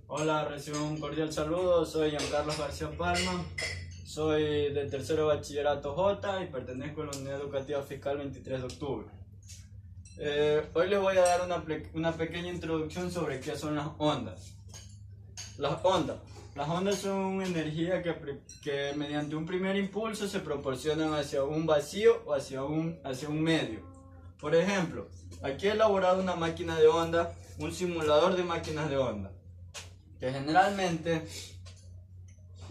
Hola, recibo un cordial saludo, soy Giancarlos García Palma, soy del tercero bachillerato J y pertenezco a la Unidad Educativa Fiscal 23 de octubre. Hoy les voy a dar una pequeña introducción sobre qué son las ondas. Las ondas son energía que mediante un primer impulso se proporcionan hacia un vacío o hacia un medio. Por ejemplo, aquí he elaborado una máquina de onda, un simulador de máquinas de onda, que generalmente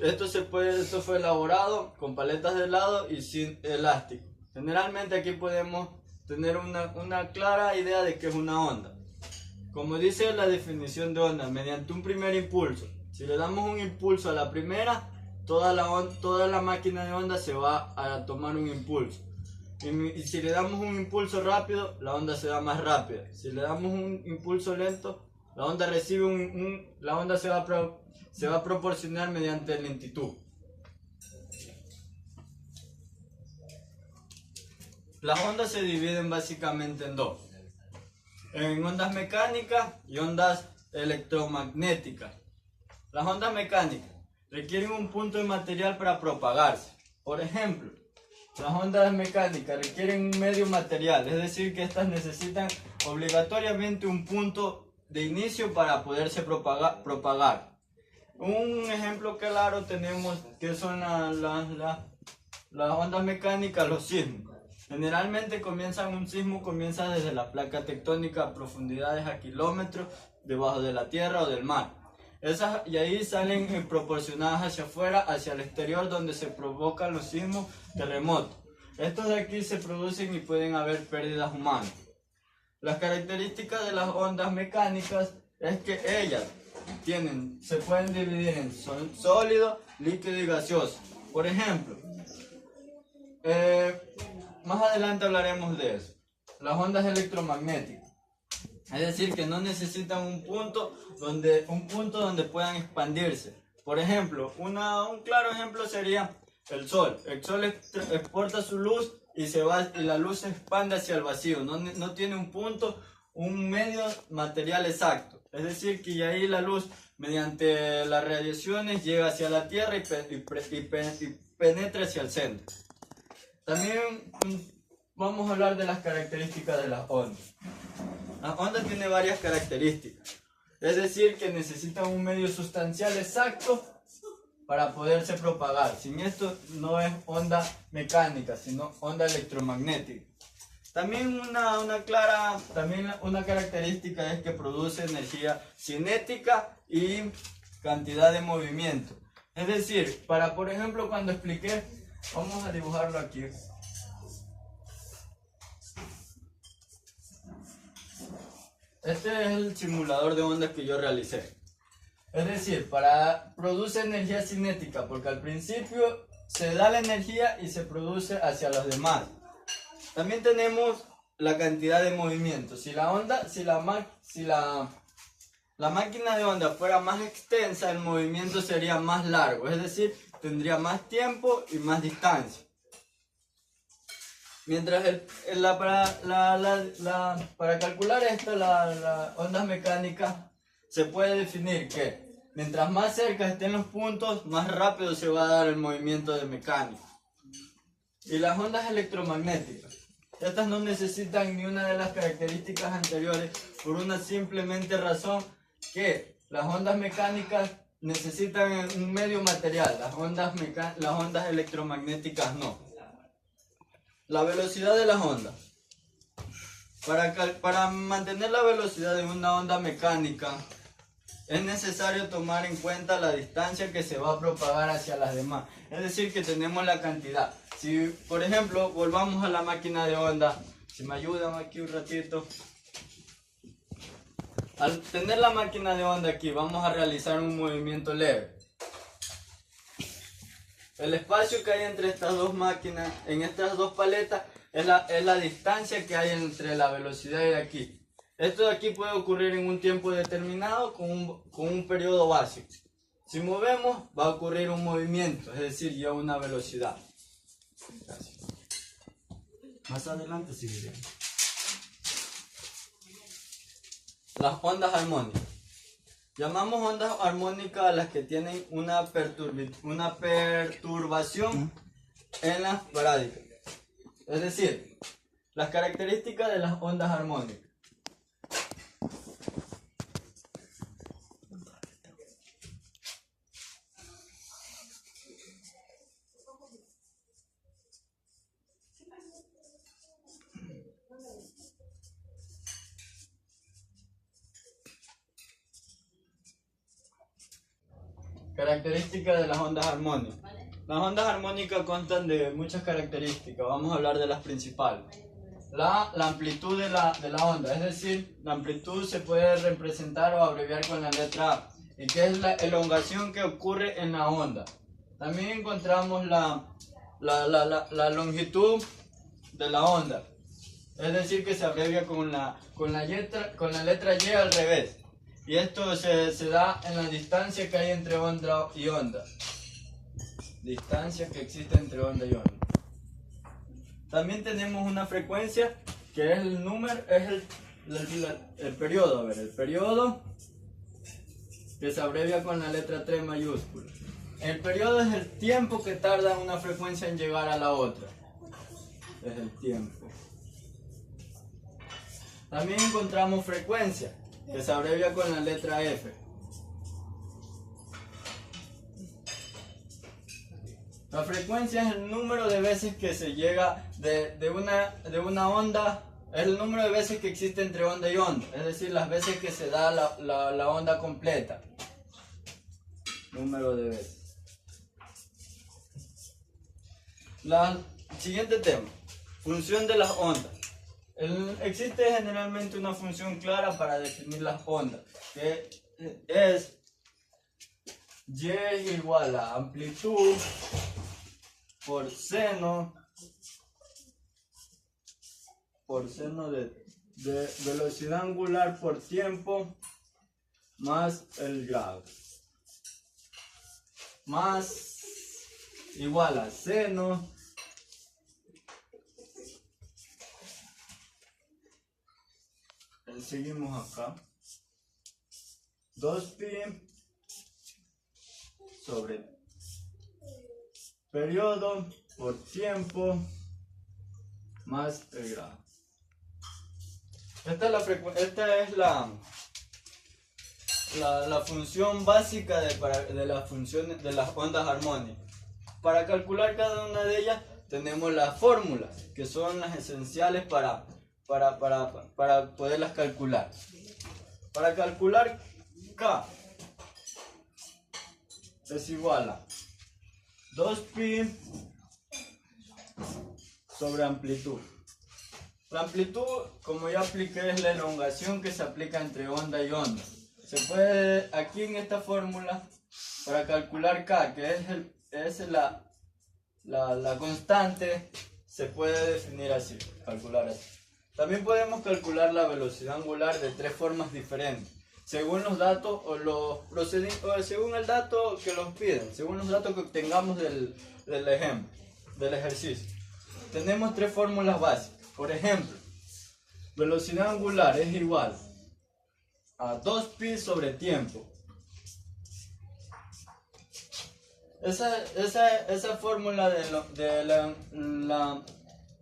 esto fue elaborado con paletas de helado y sin elástico. Generalmente aquí podemos tener una clara idea de qué es una onda. Como dice la definición de onda, mediante un primer impulso. Si le damos un impulso a la primera, toda la máquina de onda se va a tomar un impulso. Y si le damos un impulso rápido, la onda se va más rápida. Si le damos un impulso lento, la onda se va a proporcionar mediante lentitud. Las ondas se dividen básicamente en dos: en ondas mecánicas y ondas electromagnéticas. Las ondas mecánicas requieren un punto de material para propagarse. Por ejemplo, las ondas mecánicas requieren un medio material, es decir, que estas necesitan obligatoriamente un punto de inicio para poderse propagar. Un ejemplo claro tenemos que son las ondas mecánicas, los sismos. Generalmente un sismo comienza desde la placa tectónica a profundidades a kilómetros debajo de la tierra o del mar. Y ahí salen proporcionadas hacia afuera, hacia el exterior, donde se provocan los sismos, terremotos. Estos de aquí se producen y pueden haber pérdidas humanas. Las características de las ondas mecánicas es que ellas se pueden dividir en sólido, líquido y gaseoso. Por ejemplo, más adelante hablaremos de eso. Las ondas electromagnéticas. Es decir, que no necesitan un punto donde puedan expandirse. Por ejemplo, un claro ejemplo sería el sol. El sol exporta su luz y la luz se expande hacia el vacío. No tiene un punto, un medio material exacto. Es decir, que ahí la luz, mediante las radiaciones, llega hacia la Tierra y penetra hacia el centro. También vamos a hablar de las características de las ondas. Las ondas tienen varias características, es decir, que necesitan un medio sustancial exacto para poderse propagar. Sin esto no es onda mecánica, sino onda electromagnética. También una característica es que produce energía cinética y cantidad de movimiento. Es decir, por ejemplo, cuando expliqué, vamos a dibujarlo aquí. Este es el simulador de ondas que yo realicé. Es decir, produce energía cinética, porque al principio se da la energía y se produce hacia los demás. También tenemos la cantidad de movimiento. Si la máquina de onda fuera más extensa, el movimiento sería más largo, es decir, tendría más tiempo y más distancia. Mientras para calcular esto, las ondas mecánicas, se puede definir que mientras más cerca estén los puntos, más rápido se va a dar el movimiento de mecánico. Y las ondas electromagnéticas, estas no necesitan ni una de las características anteriores, por una simplemente razón que las ondas mecánicas necesitan un medio material, las ondas electromagnéticas no. La velocidad de las ondas. Para mantener la velocidad de una onda mecánica, es necesario tomar en cuenta la distancia que se va a propagar hacia las demás. Es decir, que tenemos la cantidad. Si, por ejemplo, volvamos a la máquina de onda, si me ayudan aquí un ratito. Al tener la máquina de onda aquí, vamos a realizar un movimiento leve. El espacio que hay entre estas dos máquinas, en estas dos paletas, es la distancia que hay entre la velocidad y aquí. Esto de aquí puede ocurrir en un tiempo determinado con un periodo básico. Si movemos, va a ocurrir un movimiento, es decir, ya una velocidad. Gracias. Más adelante seguiremos. Las ondas armónicas. Llamamos ondas armónicas a las que tienen una perturbación en las parádicas. Es decir, las características de las ondas armónicas. Características de las ondas armónicas. Las ondas armónicas constan de muchas características. Vamos a hablar de las principales. La amplitud de la onda, es decir, la amplitud se puede representar o abreviar con la letra A, y que es la elongación que ocurre en la onda. También encontramos la longitud de la onda, es decir, que se abrevia con la letra Y al revés. Y esto se da en la distancia que hay entre onda y onda. Distancia que existe entre onda y onda. También tenemos una frecuencia que es el número, es el periodo. A ver, el periodo que se abrevia con la letra T mayúscula. El periodo es el tiempo que tarda una frecuencia en llegar a la otra. Es el tiempo. También encontramos frecuencia, que se abrevia con la letra F. La frecuencia es el número de veces que se llega de una onda, es el número de veces que existe entre onda y onda, es decir, las veces que se da la onda completa. Número de veces. Siguiente tema, función de las ondas. Existe generalmente una función clara para definir las ondas, que es Y igual a amplitud por seno de velocidad angular por tiempo más el grado, más igual a seno seguimos acá 2pi sobre periodo por tiempo más el grado. Esta es la función básica de las funciones de las ondas armónicas. Para calcular cada una de ellas tenemos las fórmulas, que son las esenciales para poderlas calcular. Para calcular K es igual a 2pi sobre amplitud. La amplitud, como ya apliqué, es la elongación que se aplica entre onda y onda. Se puede, aquí en esta fórmula, para calcular K, que es la constante, se puede definir así, calcular así. También podemos calcular la velocidad angular de tres formas diferentes, según los datos según el dato que nos piden, según los datos que obtengamos del ejemplo, del ejercicio. Tenemos tres fórmulas básicas. Por ejemplo, velocidad angular es igual a 2pi sobre tiempo. Esa fórmula de la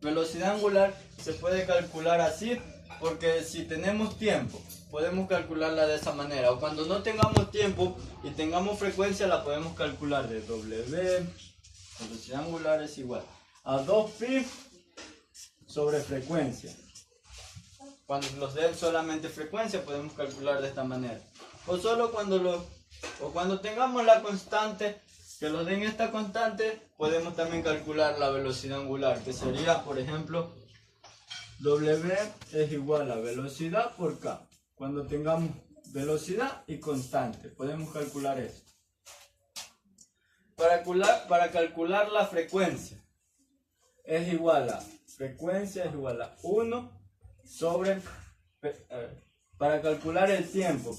velocidad angular se puede calcular así, porque si tenemos tiempo podemos calcularla de esa manera, o cuando no tengamos tiempo y tengamos frecuencia la podemos calcular de W, velocidad angular es igual a 2pi sobre frecuencia. Cuando nos den solamente frecuencia podemos calcular de esta manera, o cuando tengamos la constante, que nos den esta constante, podemos también calcular la velocidad angular, que sería, por ejemplo, W es igual a velocidad por K. Cuando tengamos velocidad y constante, podemos calcular esto. Para calcular la frecuencia, es igual a, frecuencia es igual a 1 sobre, para calcular el tiempo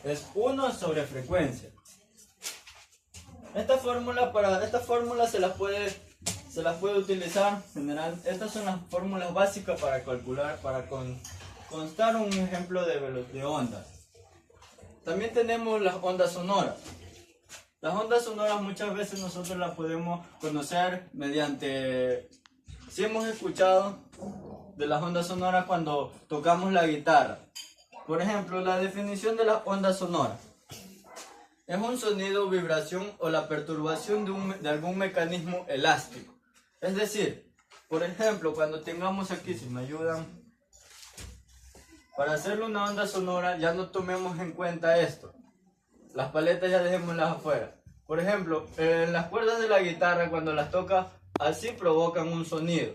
es 1 sobre frecuencia. Esta fórmula se las puede utilizar general. Estas son las fórmulas básicas para calcular, constar un ejemplo de ondas. También tenemos las ondas sonoras. Las ondas sonoras muchas veces nosotros las podemos conocer mediante... Si hemos escuchado de las ondas sonoras cuando tocamos la guitarra. Por ejemplo, la definición de las ondas sonoras. Es un sonido, vibración o la perturbación de algún mecanismo elástico. Es decir, por ejemplo, cuando tengamos aquí, si me ayudan, para hacerle una onda sonora ya no tomemos en cuenta esto. Las paletas ya dejémoslas afuera. Por ejemplo, en las cuerdas de la guitarra cuando las toca así provocan un sonido.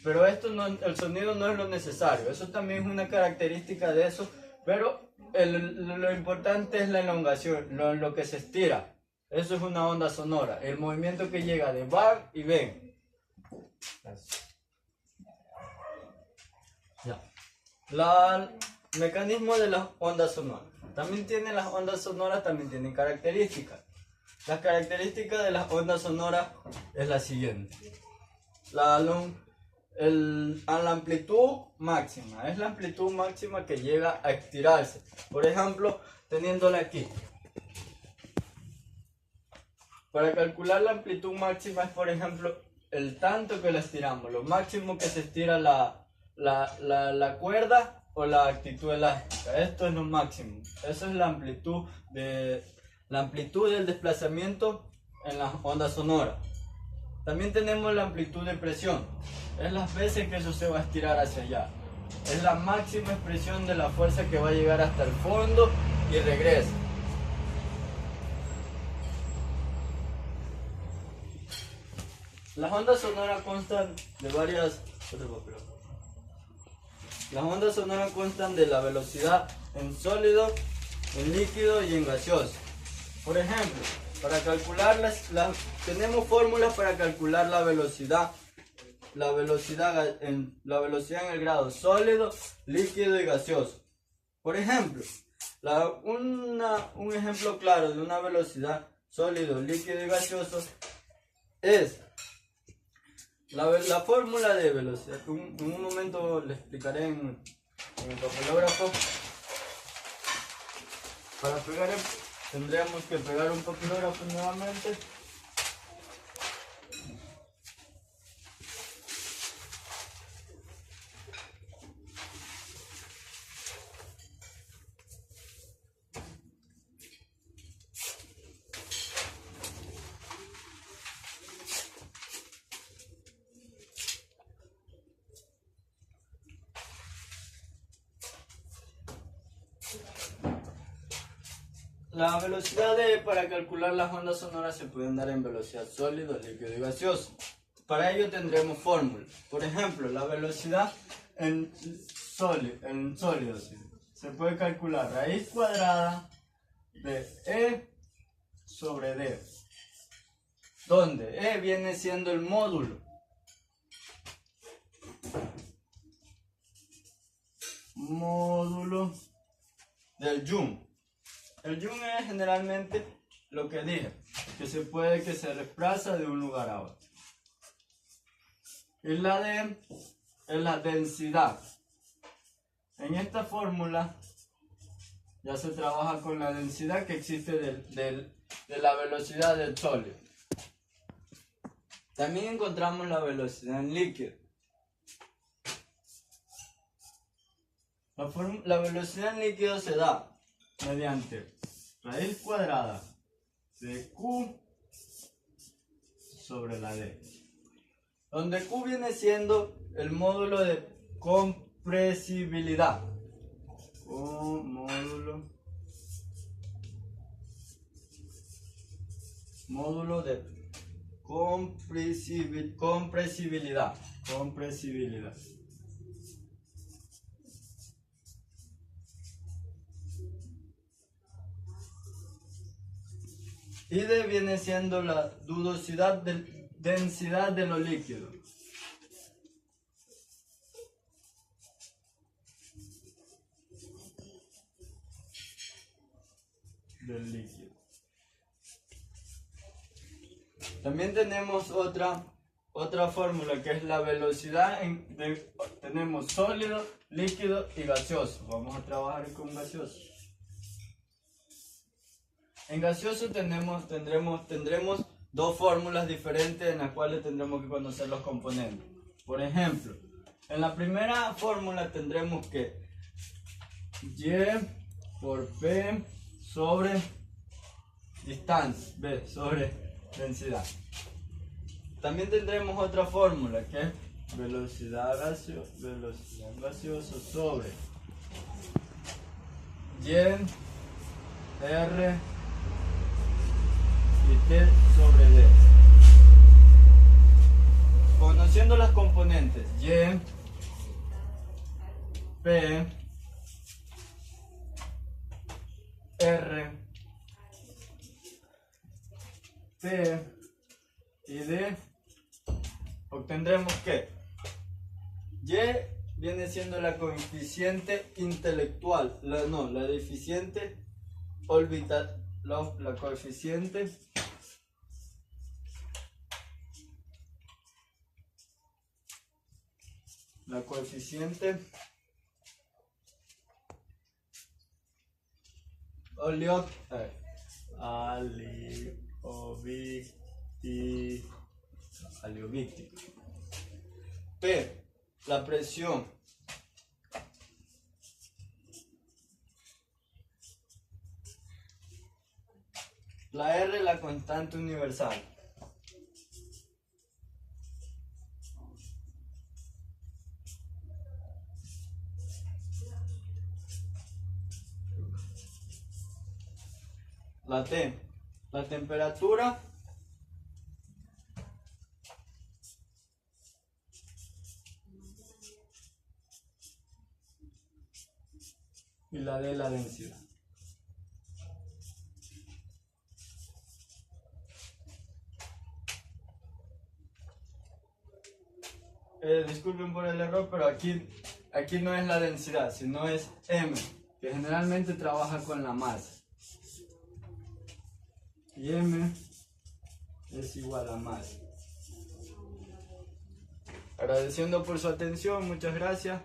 Pero el sonido no es lo necesario. Eso también es una característica de eso. Pero lo importante es la elongación, lo que se estira. Eso es una onda sonora. El movimiento que llega de va y ven. Ya. El mecanismo de las ondas sonoras. Las ondas sonoras también tienen características. Las características de las ondas sonoras es la siguiente. La amplitud máxima. Es la amplitud máxima que llega a estirarse. Por ejemplo, teniéndola aquí. Para calcular la amplitud máxima es, por ejemplo, el tanto que la estiramos. Lo máximo que se estira la cuerda o la actitud elástica. Esto es lo máximo. Eso es la amplitud del desplazamiento en las ondas sonoras. También tenemos la amplitud de presión. Es las veces que eso se va a estirar hacia allá. Es la máxima expresión de la fuerza que va a llegar hasta el fondo y regresa. Las ondas sonoras constan de varias... Las ondas sonoras constan de la velocidad en sólido, en líquido y en gaseoso. Por ejemplo, para calcularlas, tenemos fórmulas para calcular la velocidad en el grado sólido, líquido y gaseoso. Por ejemplo, un ejemplo claro de una velocidad sólido, líquido y gaseoso es la fórmula de velocidad. En un momento le explicaré en el papelógrafo. Para pegar tendríamos que pegar un papelógrafo nuevamente. La velocidad para calcular las ondas sonoras se pueden dar en velocidad sólido, líquido y gaseoso. Para ello tendremos fórmulas. Por ejemplo, la velocidad en sólido se puede calcular raíz cuadrada de E sobre D, donde E viene siendo el módulo del Joule. El Joule es generalmente lo que dije, que se desplaza de un lugar a otro. Y la D es la densidad. En esta fórmula ya se trabaja con la densidad que existe de la velocidad del sólido. También encontramos la velocidad en líquido. La velocidad en líquido se da mediante raíz cuadrada de Q sobre la D, donde Q viene siendo el módulo de compresibilidad. Módulo de compresibilidad. Y D viene siendo la densidad de los líquidos. Del líquido. También tenemos otra fórmula que es la velocidad tenemos sólido, líquido y gaseoso. Vamos a trabajar con gaseoso. En gaseoso tendremos dos fórmulas diferentes en las cuales tendremos que conocer los componentes. Por ejemplo, en la primera fórmula tendremos que Y por P sobre distancia, B sobre densidad. También tendremos otra fórmula que es velocidad gaseoso sobre Y, R y T sobre D. Conociendo las componentes Y, P, R, T y D, obtendremos que Y viene siendo la coeficiente intelectual, la coeficiente orbital, la coeficiente aliovíctica. P, la presión. La R, la constante universal. La T, la temperatura. Y la D, la densidad. Disculpen por el error, pero aquí no es la densidad, sino es M, que generalmente trabaja con la masa. Y M es igual a masa. Agradeciendo por su atención, muchas gracias.